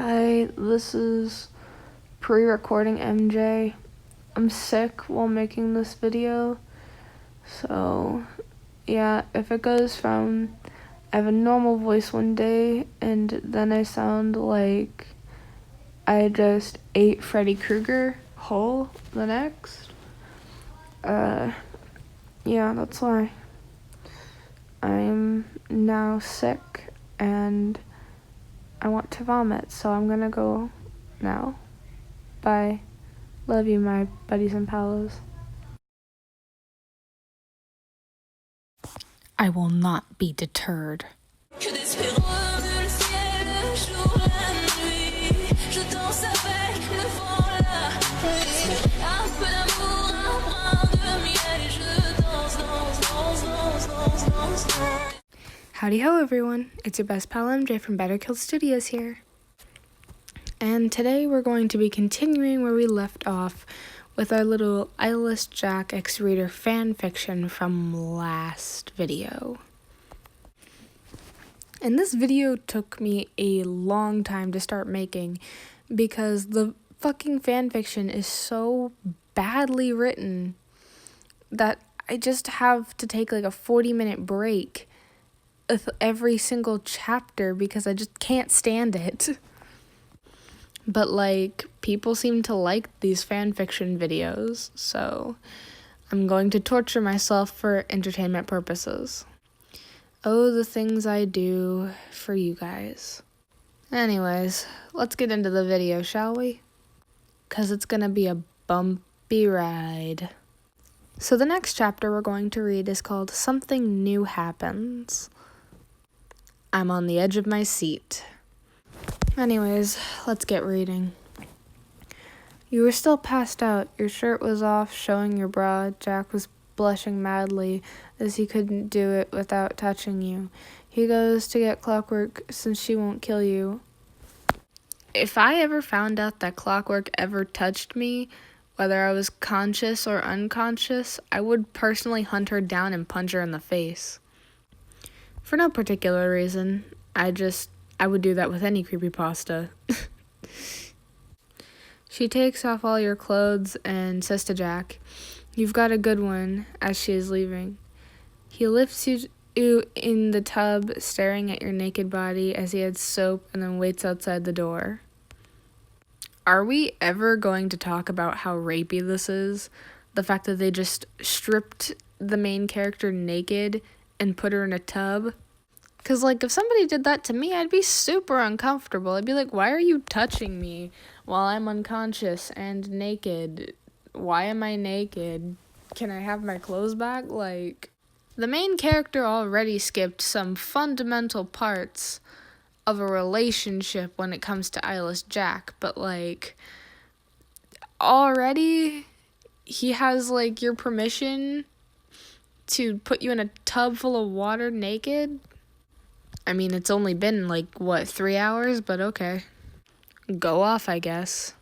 Hi, this is pre-recording MJ. I'm sick while making this video, so yeah, if it goes from I have a normal voice one day and then I sound like I just ate Freddy Krueger whole the next, yeah, that's why. I'm now sick and I want to vomit, so I'm gonna go now. Bye. Love you, my buddies and pals. I will not be deterred. Howdy ho everyone, it's your best pal MJ from Better Kill Studios here. And today we're going to be continuing where we left off with our little Eyeless Jack X-Reader fanfiction from last video. And this video took me a long time to start making because the fucking fanfiction is so badly written that I just have to take like a 40-minute break with every single chapter because I just can't stand it. But like, people seem to like these fanfiction videos, so I'm going to torture myself for entertainment purposes. Oh, the things I do for you guys. Anyways, let's get into the video, shall we? 'Cause it's gonna be a bumpy ride. So the next chapter we're going to read is called Something New Happens. I'm on the edge of my seat. Anyways, let's get reading. You were still passed out. Your shirt was off, showing your bra. Jack was blushing madly, as he couldn't do it without touching you. He goes to get Clockwork, since she won't kill you. If I ever found out that Clockwork ever touched me, whether I was conscious or unconscious, I would personally hunt her down and punch her in the face. For no particular reason. I would do that with any creepypasta. She takes off all your clothes and says to Jack, "You've got a good one," as she is leaving. He lifts you in the tub, staring at your naked body as he adds soap and then waits outside the door. Are we ever going to talk about how rapey this is? The fact that they just stripped the main character naked and put her in a tub? Because, like, if somebody did that to me, I'd be super uncomfortable. I'd be like, why are you touching me while I'm unconscious and naked? Why am I naked? Can I have my clothes back? Like, the main character already skipped some fundamental parts of a relationship when it comes to Eyeless Jack, but, like, already he has, like, your permission to put you in a tub full of water naked? I mean, it's only been, like, 3 hours? But okay. Go off, I guess.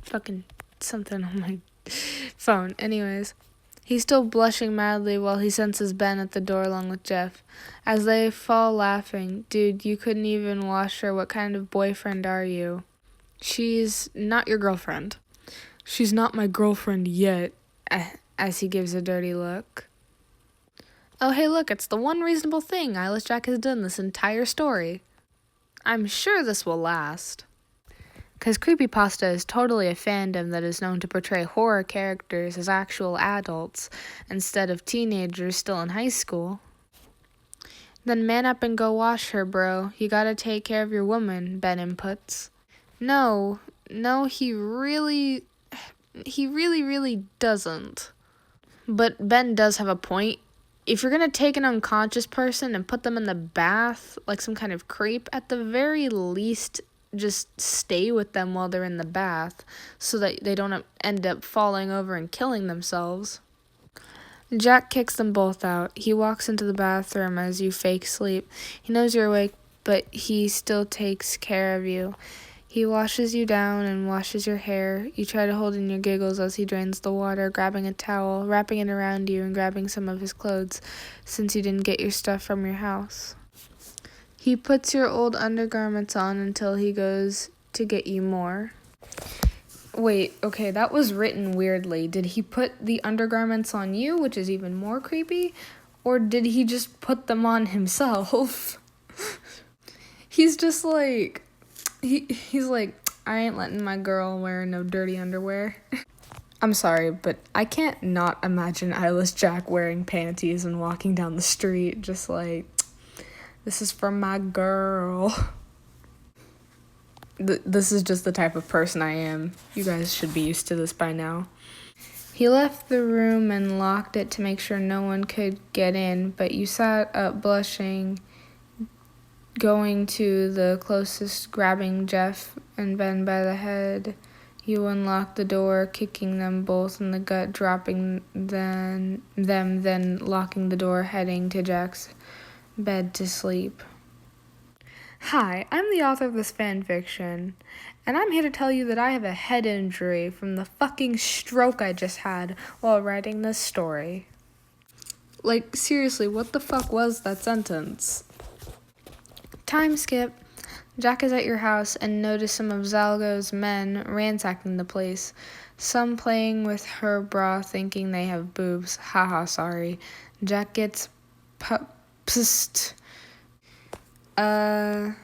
Fucking something on my phone. Anyways. He's still blushing madly while he senses Ben at the door along with Jeff. As they fall laughing, "Dude, you couldn't even wash her. What kind of boyfriend are you?" "She's not your girlfriend." "She's not my girlfriend yet," as he gives a dirty look. Oh, hey, look, it's the one reasonable thing Eyeless Jack has done this entire story. I'm sure this will last. Because Creepypasta is totally a fandom that is known to portray horror characters as actual adults instead of teenagers still in high school. "Then man up and go wash her, bro. You gotta take care of your woman," Ben inputs. No, he really doesn't. But Ben does have a point. If you're gonna take an unconscious person and put them in the bath like some kind of creep, at the very least, just stay with them while they're in the bath so that they don't end up falling over and killing themselves. Jack kicks them both out. He walks into the bathroom as you fake sleep. He knows you're awake, but he still takes care of you. He washes you down and washes your hair. You try to hold in your giggles as he drains the water, grabbing a towel, wrapping it around you, and grabbing some of his clothes, since you didn't get your stuff from your house. He puts your old undergarments on until he goes to get you more. Wait, okay, that was written weirdly. Did he put the undergarments on you, which is even more creepy? Or did he just put them on himself? He's just like, he's like, I ain't letting my girl wear no dirty underwear. I'm sorry, but I can't not imagine Eyeless Jack wearing panties and walking down the street just like, this is for my girl. This is just the type of person I am. You guys should be used to this by now. He left the room and locked it to make sure no one could get in, but you sat up blushing, going to the closest, grabbing Jeff and Ben by the head. You unlocked the door, kicking them both in the gut, dropping them, then locking the door, heading to Jack's bed to sleep. Hi, I'm the author of this fanfiction, and I'm here to tell you that I have a head injury from the fucking stroke I just had while writing this story. Like, seriously, what the fuck was that sentence? Time skip. Jack is at your house and notices some of Zalgo's men ransacking the place. Some playing with her bra thinking they have boobs. Haha, sorry. Jack gets pissed. Did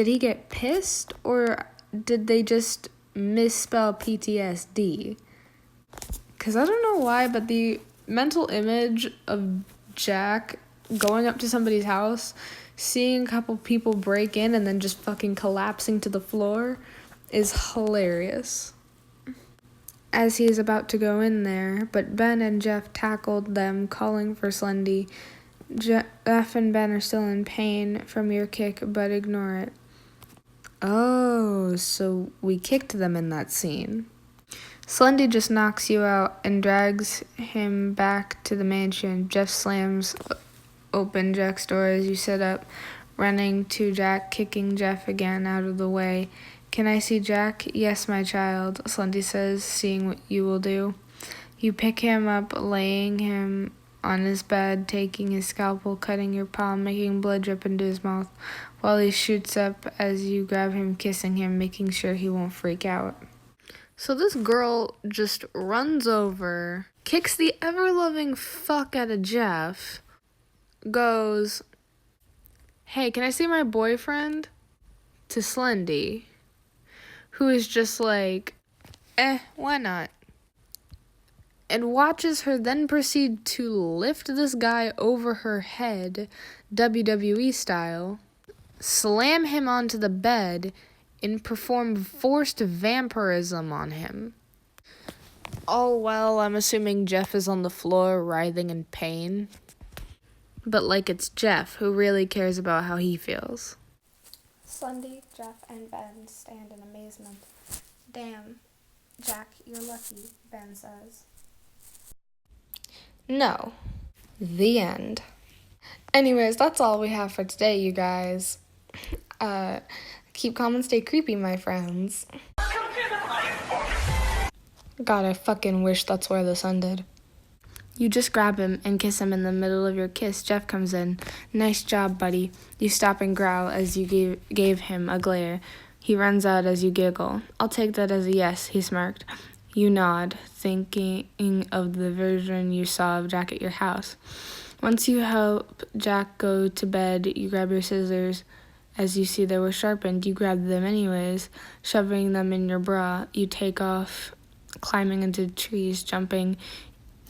he get pissed, or did they just misspell PTSD? Because I don't know why, but the mental image of Jack going up to somebody's house, seeing a couple people break in, and then just fucking collapsing to the floor is hilarious. As he is about to go in there, but Ben and Jeff tackled them, calling for Slendy. Jeff and Ben are still in pain from your kick, but ignore it. Oh, so we kicked them in that scene. Slendy just knocks you out and drags him back to the mansion. Jeff slams open Jack's door as you sit up, running to Jack, kicking Jeff again out of the way. Can I see Jack? Yes, my child, Slendy says, seeing what you will do. You pick him up, laying him on his bed, taking his scalpel, cutting your palm, making blood drip into his mouth, while he shoots up as you grab him, kissing him, making sure he won't freak out. So this girl just runs over, kicks the ever-loving fuck out of Jeff, goes, hey, can I see my boyfriend? To Slendy, who is just like, why not? And watches her then proceed to lift this guy over her head, WWE style, slam him onto the bed, and perform forced vampirism on him. All while I'm assuming Jeff is on the floor writhing in pain. But like it's Jeff who really cares about how he feels. Slendy, Jeff, and Ben stand in amazement. Damn, Jack, you're lucky, Ben says. No. The end. Anyways, that's all we have for today, you guys. Keep calm and stay creepy, my friends. God, I fucking wish that's where this ended. You just grab him and kiss him in the middle of your kiss. Jeff comes in. Nice job, buddy. You stop and growl as you gave him a glare. He runs out as you giggle. I'll take that as a yes, he smirked. You nod, thinking of the version you saw of Jack at your house. Once you help Jack go to bed, you grab your scissors. As you see they were sharpened, you grab them anyways, shoving them in your bra. You take off, climbing into trees, jumping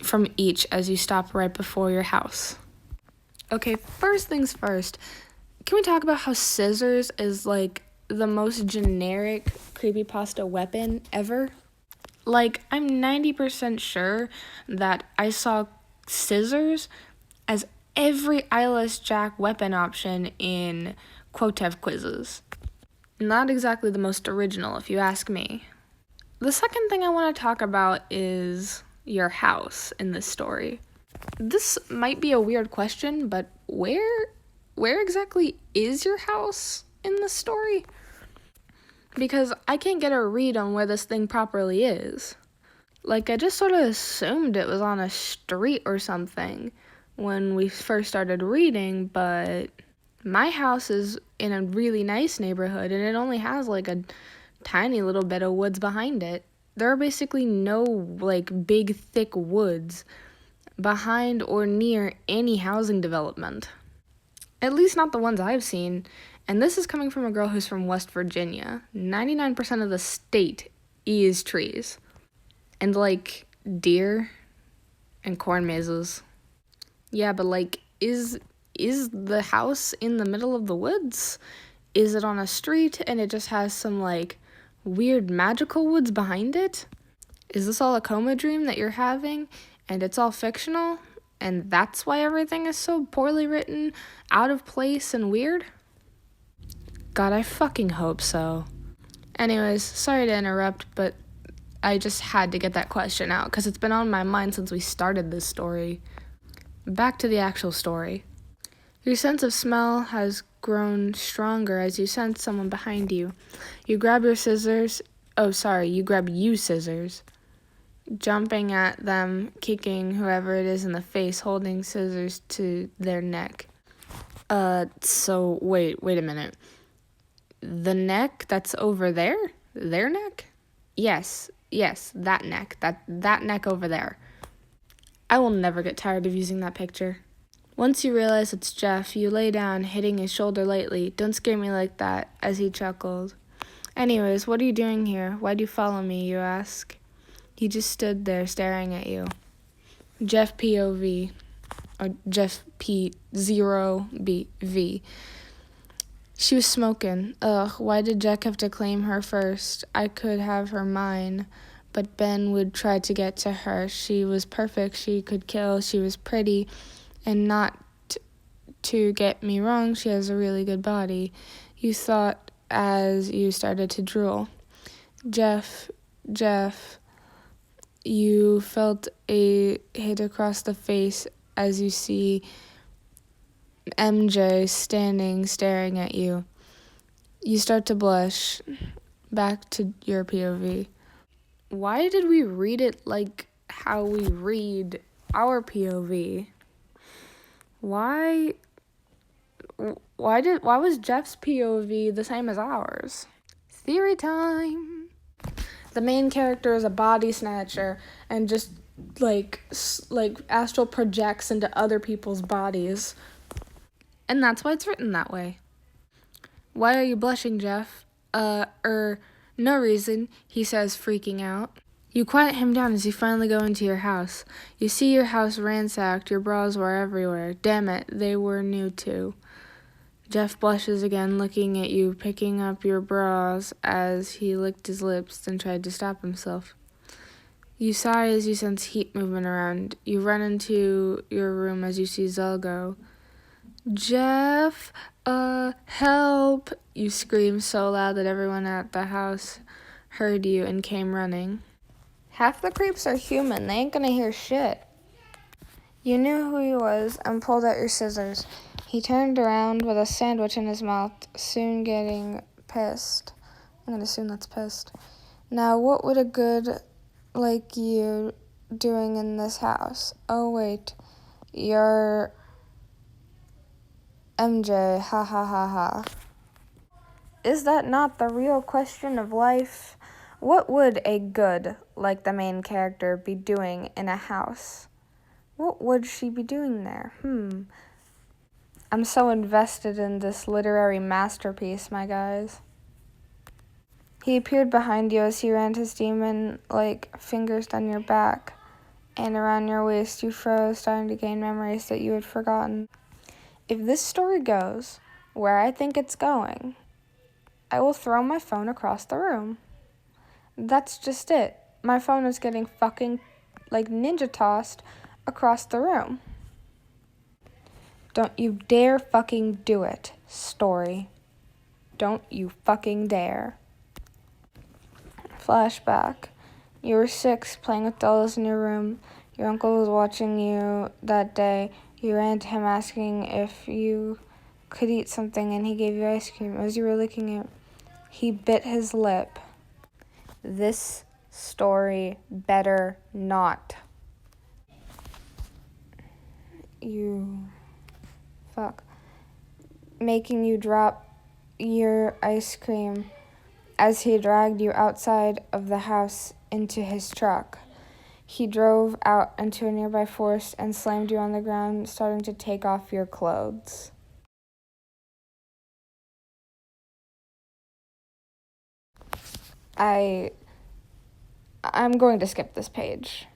from each as you stop right before your house. Okay, first things first, can we talk about how scissors is like the most generic creepypasta weapon ever? Like, I'm 90% sure that I saw scissors as every Eyeless Jack weapon option in Quotev quizzes. Not exactly the most original, if you ask me. The second thing I want to talk about is your house in this story. This might be a weird question, but where exactly is your house in this story? Because I can't get a read on where this thing properly is. Like, I just sort of assumed it was on a street or something when we first started reading, but My house is in a really nice neighborhood, and it only has like a tiny little bit of woods behind it. There are basically no like big thick woods behind or near any housing development. At least not the ones I've seen. And this is coming from a girl who's from West Virginia. 99% of the state is trees. And like deer and corn mazes. Yeah, but like is the house in the middle of the woods? Is it on a street and it just has some like weird magical woods behind it? Is this all a coma dream that you're having and it's all fictional? And that's why everything is so poorly written, out of place, and weird? God, I fucking hope so. Anyways, sorry to interrupt, but I just had to get that question out because it's been on my mind since we started this story. Back to the actual story. Your sense of smell has grown stronger as you sense someone behind you. You grab you scissors, jumping at them, kicking whoever it is in the face, holding scissors to their neck. So wait a minute. The neck that's over there? Their neck? Yes, that neck. That neck over there. I will never get tired of using that picture. Once you realize it's Jeff, you lay down, hitting his shoulder lightly. Don't scare me like that, as he chuckled. Anyways, what are you doing here? Why'd you follow me, you ask? He just stood there staring at you. Jeff POV, or Jeff P0BV. She was smoking. Ugh, why did Jack have to claim her first? I could have her mine, but Ben would try to get to her. She was perfect, she could kill, she was pretty, and not to get me wrong, she has a really good body. You thought as you started to drool. Jeff, you felt a hit across the face as you see MJ standing, staring at you. You start to blush. Back to your POV. Why did we read it like how we read our POV? Why was Jeff's POV the same as ours? Theory time. The main character is a body snatcher and just like astral projects into other people's bodies. And that's why it's written that way. Why are you blushing, Jeff? No reason, he says, freaking out. You quiet him down as you finally go into your house. You see your house ransacked, your bras were everywhere. Damn it, they were new too. Jeff blushes again, looking at you, picking up your bras as he licked his lips and tried to stop himself. You sigh as you sense heat movement around. You run into your room as you see Zell go. Jeff, help! You scream so loud that everyone at the house heard you and came running. Half the creeps are human. They ain't gonna hear shit. You knew who he was and pulled out your scissors. He turned around with a sandwich in his mouth, soon getting pissed. I'm gonna assume that's pissed. Now, what would a good like you doing in this house? Oh, wait. You're MJ, ha ha ha ha. Is that not the real question of life? What would a good, like the main character, be doing in a house? What would she be doing there? I'm so invested in this literary masterpiece, my guys. He appeared behind you as he ran his demon-like fingers down your back and around your waist. You froze, starting to gain memories that you had forgotten. If this story goes where I think it's going, I will throw my phone across the room. That's just it. My phone is getting fucking like ninja tossed across the room. Don't you dare fucking do it, story. Don't you fucking dare. Flashback. You were 6, playing with dolls in your room. Your uncle was watching you that day. You ran to him asking if you could eat something, and he gave you ice cream. As you were licking it, he bit his lip. This story better not. You... Fuck. making you drop your ice cream as he dragged you outside of the house into his truck. He drove out into a nearby forest and slammed you on the ground, starting to take off your clothes. I'm going to skip this page.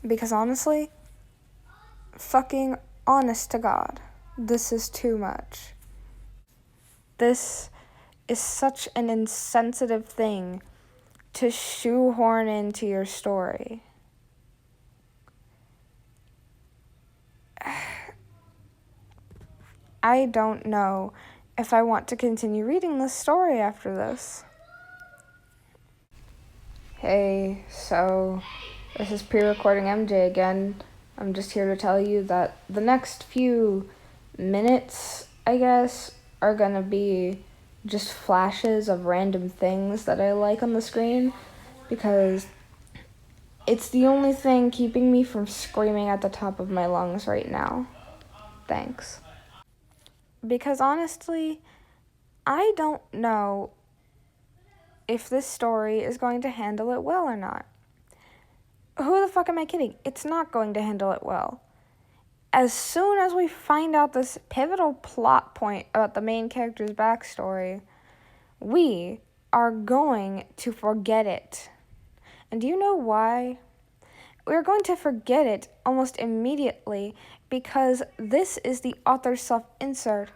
Because honestly, fucking honest to God, this is too much. This is such an insensitive thing to shoehorn into your story. I don't know if I want to continue reading this story after this. Hey, so this is pre-recording MJ again. I'm just here to tell you that the next few minutes, I guess, are gonna be just flashes of random things that I like on the screen, because it's the only thing keeping me from screaming at the top of my lungs right now. Thanks. Because honestly, I don't know if this story is going to handle it well or not. Who the fuck am I kidding? It's not going to handle it well. As soon as we find out this pivotal plot point about the main character's backstory, we are going to forget it. And do you know why? We're going to forget it almost immediately because this is the author's self-insert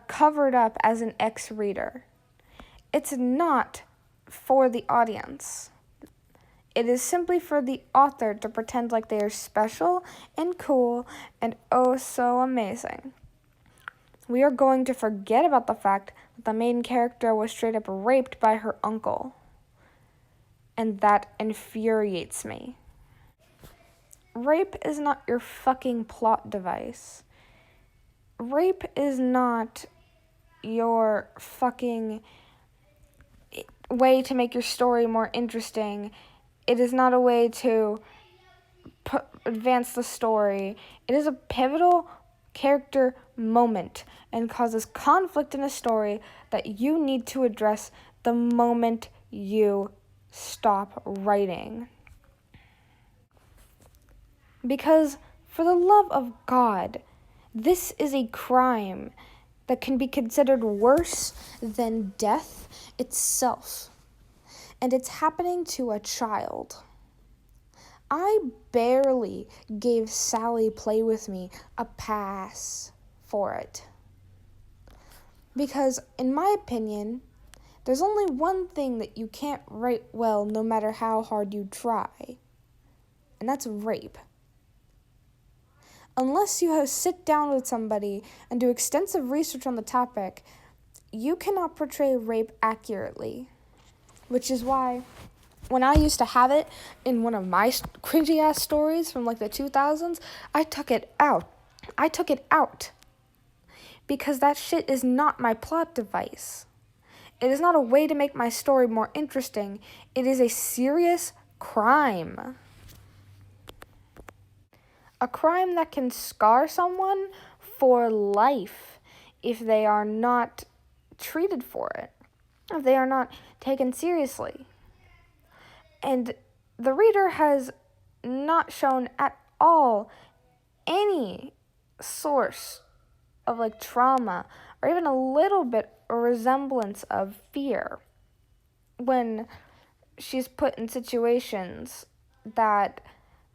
covered up as an ex-reader. It's not for the audience. It is simply for the author to pretend like they are special and cool and oh so amazing. We are going to forget about the fact that the main character was straight up raped by her uncle. And that infuriates me. Rape is not your fucking plot device. Rape is not your fucking way to make your story more interesting. It is not a way to advance the story. It is a pivotal character moment and causes conflict in a story that you need to address the moment you stop writing. Because, for the love of God, this is a crime that can be considered worse than death itself. And it's happening to a child. I barely gave Sally Play With Me a pass for it. Because, in my opinion, there's only one thing that you can't write well no matter how hard you try. And that's rape. Unless you sit down with somebody and do extensive research on the topic, you cannot portray rape accurately. Which is why, when I used to have it in one of my cringy-ass stories from like the 2000s, I took it out. Because that shit is not my plot device. It is not a way to make my story more interesting. It is a serious crime. A crime that can scar someone for life if they are not treated for it, if they are not taken seriously. And the reader has not shown at all any source of like trauma or even a little bit of resemblance of fear when she's put in situations that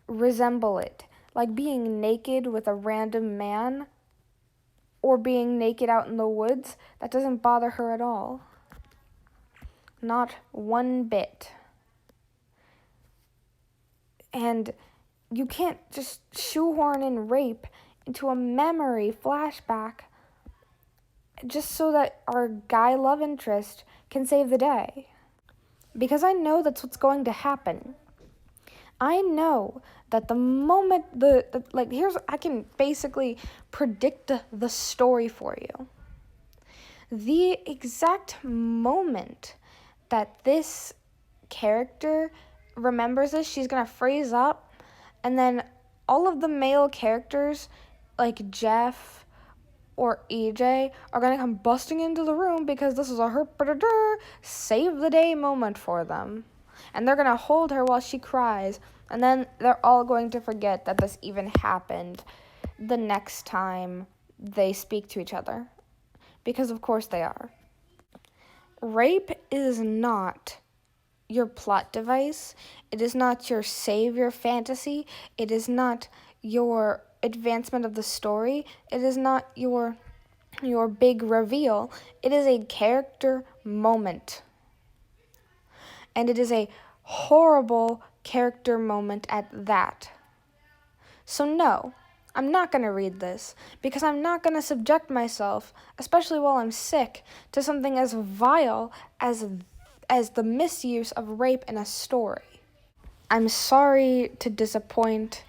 resemble it. Like being naked with a random man or being naked out in the woods, that doesn't bother her at all. Not one bit. And you can't just shoehorn in rape into a memory flashback just so that our guy love interest can save the day. Because I know that's what's going to happen. I know that the moment I can basically predict the story for you. The exact moment that this character remembers this, she's gonna freeze up, and then all of the male characters, like Jeff or EJ are going to come busting into the room because this is a save the day moment for them. And they're going to hold her while she cries. And then they're all going to forget that this even happened the next time they speak to each other. Because of course they are. Rape is not your plot device. It is not your savior fantasy. It is not your advancement of the story. It is not your big reveal. It is a character moment. And it is a horrible character moment at that. So no, I'm not going to read this because I'm not going to subject myself, especially while I'm sick, to something as vile as the misuse of rape in a story. I'm sorry to disappoint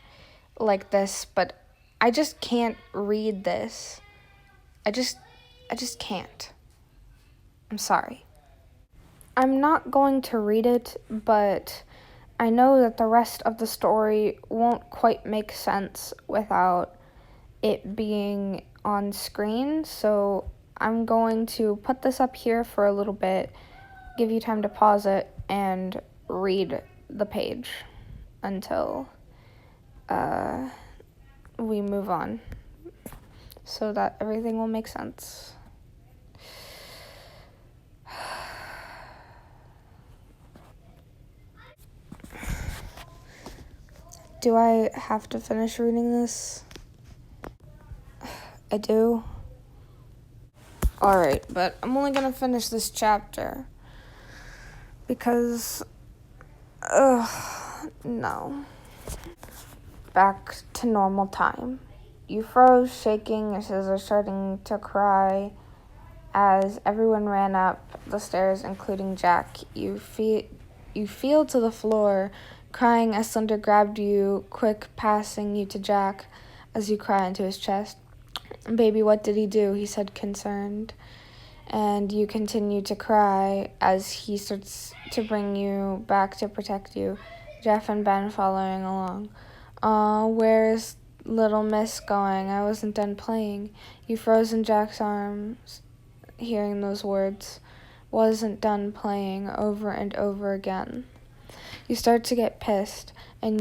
like this, but I just can't read this. I just can't. I'm sorry. I'm not going to read it, but I know that the rest of the story won't quite make sense without it being on screen, so I'm going to put this up here for a little bit, give you time to pause it, and read the page until we move on, so that everything will make sense. Do I have to finish reading this? I do. Alright, but I'm only gonna finish this chapter because, no. Back to normal time. You froze, shaking, your scissors starting to cry as everyone ran up the stairs, including Jack. You feel to the floor, crying as Slender grabbed you, quick passing you to Jack as you cry into his chest. Baby, what did he do? He said, concerned. And you continue to cry as he starts to bring you back to protect you. Jeff and Ben following along. Where's little miss going? I wasn't done playing. You froze in Jack's arms, hearing those words. Wasn't done playing over and over again. You start to get pissed, and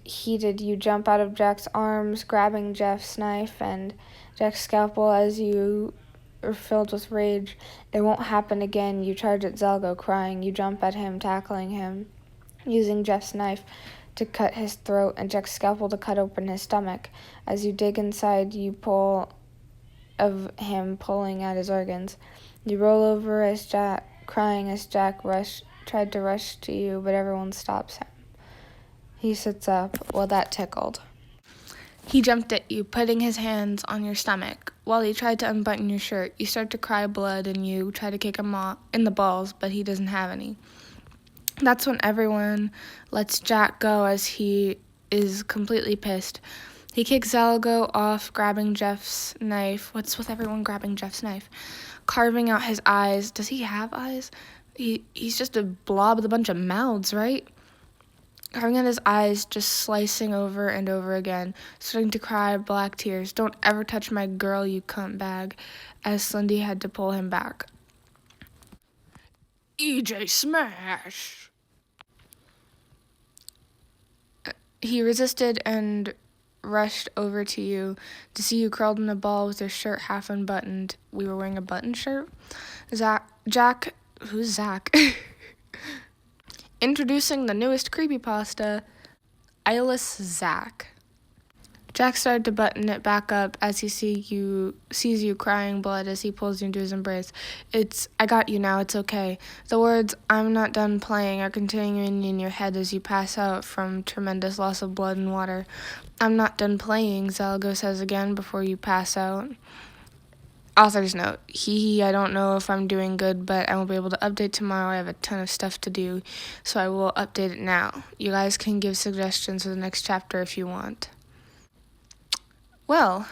heated. You jump out of Jack's arms, grabbing Jeff's knife and Jack's scalpel as you are filled with rage. It won't happen again. You charge at Zelgo, crying. You jump at him, tackling him, using Jeff's knife to cut his throat and Jack's scalpel to cut open his stomach. As you dig inside, you pull of him pulling at his organs. You roll over as Jack, crying as Jack tried to rush to you, but everyone stops him. He sits up. Well, that tickled. He jumped at you, putting his hands on your stomach. While he tried to unbutton your shirt, you start to cry blood, and you try to kick him in the balls, but he doesn't have any. That's when everyone lets Jack go as he is completely pissed. He kicks Zalgo off, grabbing Jeff's knife. What's with everyone grabbing Jeff's knife? Carving out his eyes. Does he have eyes? He's just a blob with a bunch of mouths, right? Carving out his eyes, just slicing over and over again, starting to cry black tears. Don't ever touch my girl, you cunt bag, as Slendy had to pull him back. EJ smash! He resisted and rushed over to you to see you curled in a ball with your shirt half unbuttoned. We were wearing a button shirt. Jack, who's Zach? Introducing the newest creepypasta, Eyeless Zach. Jack started to button it back up as he sees you crying blood as he pulls you into his embrace. I got you now, it's okay. The words, I'm not done playing, are continuing in your head as you pass out from tremendous loss of blood and water. I'm not done playing, Zalgo says again before you pass out. Author's note, I don't know if I'm doing good, but I won't be able to update tomorrow. I have a ton of stuff to do, so I will update it now. You guys can give suggestions for the next chapter if you want. Well,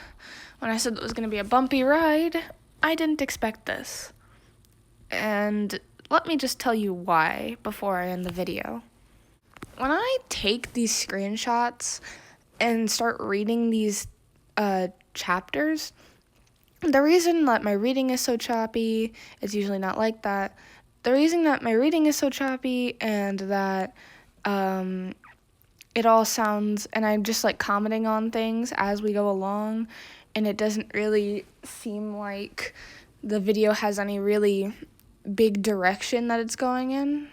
when I said it was going to be a bumpy ride, I didn't expect this. And let me just tell you why before I end the video. When I take these screenshots and start reading these chapters, The reason that my reading is so choppy, it's usually not like that. The reason that my reading is so choppy and that it all sounds, and I'm just like commenting on things as we go along, and it doesn't really seem like the video has any really big direction that it's going in,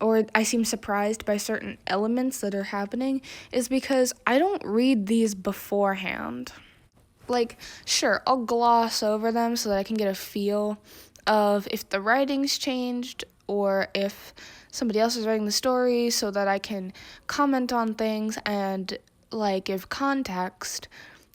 or I seem surprised by certain elements that are happening, is because I don't read these beforehand. Like, sure, I'll gloss over them so that I can get a feel of if the writing's changed or if somebody else is writing the story, so that I can comment on things and like give context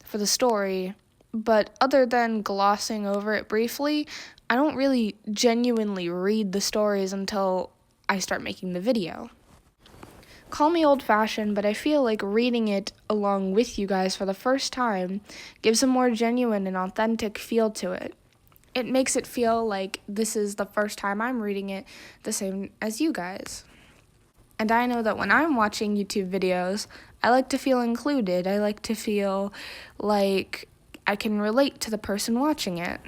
for the story. But other than glossing over it briefly, I don't really genuinely read the stories until I start making the video. Call me old-fashioned, but I feel like reading it along with you guys for the first time gives a more genuine and authentic feel to it. It makes it feel like this is the first time I'm reading it the same as you guys. And I know that when I'm watching YouTube videos, I like to feel included. I like to feel like I can relate to the person watching it.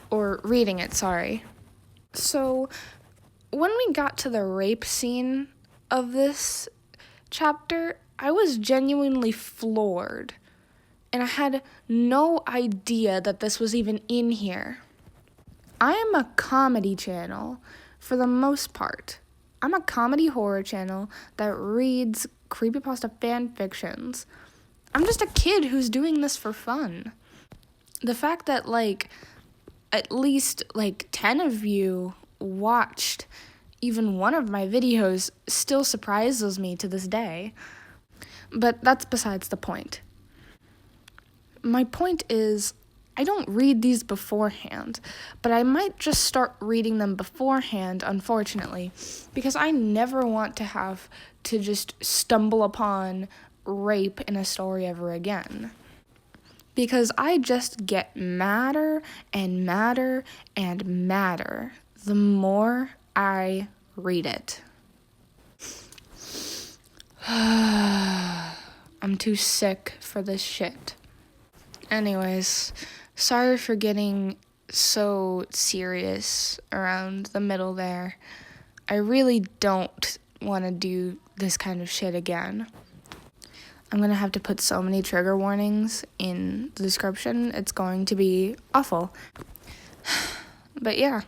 Or reading it, sorry. So, when we got to the rape scene of this chapter, I was genuinely floored. And I had no idea that this was even in here. I am a comedy channel for the most part. I'm a comedy horror channel that reads creepypasta fanfictions. I'm just a kid who's doing this for fun. The fact that, like, at least, 10 of you watched even one of my videos still surprises me to this day. But that's besides the point. My point is, I don't read these beforehand, but I might just start reading them beforehand, unfortunately, because I never want to have to just stumble upon rape in a story ever again. Because I just get madder and madder and madder the more I read it. I'm too sick for this shit. Anyways, sorry for getting so serious around the middle there. I really don't want to do this kind of shit again. I'm going to have to put so many trigger warnings in the description. It's going to be awful. But yeah,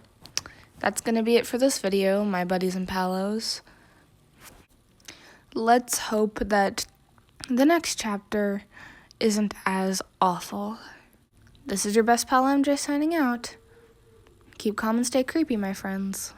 that's going to be it for this video, my buddies and palos. Let's hope that the next chapter isn't as awful. This is your best pal MJ signing out. Keep calm and stay creepy, my friends.